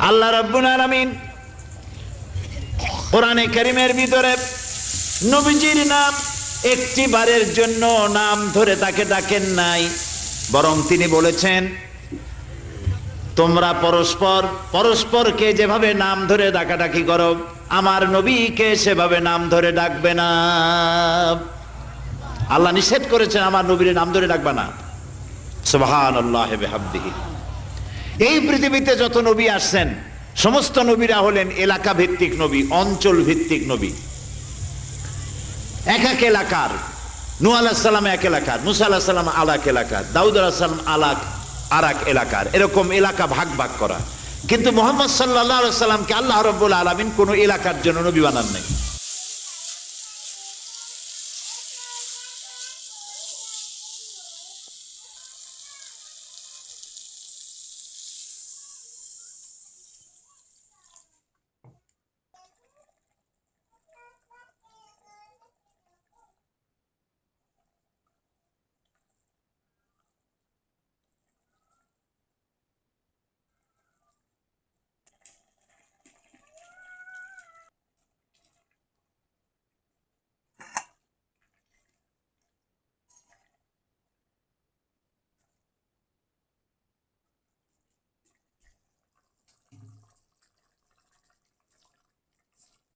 আল্লাহ রাব্বুল আলামিন কোরআনে কারীমের ভিতরে নবীজির নাম একটি বারের জন্য নাম ধরে তাকে ডাকেন নাই, বরং তিনি বলেছেন তোমরা পরস্পর পরস্পরকে যেভাবে নাম ধরে ডাকাডাকি করো আমার নবীকে সেভাবে নাম ধরে ডাকবে না। আল্লাহ নিষেধ করেছেন আমার নবীর নাম ধরে ডাকবে না। সুবহানাল্লাহি ওয়া বিহামদিহি। এই পৃথিবীতে যত নবী আসছেন সমস্ত নবীরা হলেন এলাকা ভিত্তিক নবী, অঞ্চল ভিত্তিক নবী। এক এক এলাকার, নূহ আলাইহিস সালাম এক এলাকার, মুসা আলাইহিস সালাম আলাক এলাকার, দাউদ আলাইহিস সালাম আরাক এলাকার, এরকম এলাকা ভাগ ভাগ করা। কিন্তু মুহাম্মদ সাল্লাল্লাহু আলাইহি ওয়াসাল্লামকে আল্লাহ রাব্বুল আলামিন কোন এলাকার জন্য নবী বানান নাই।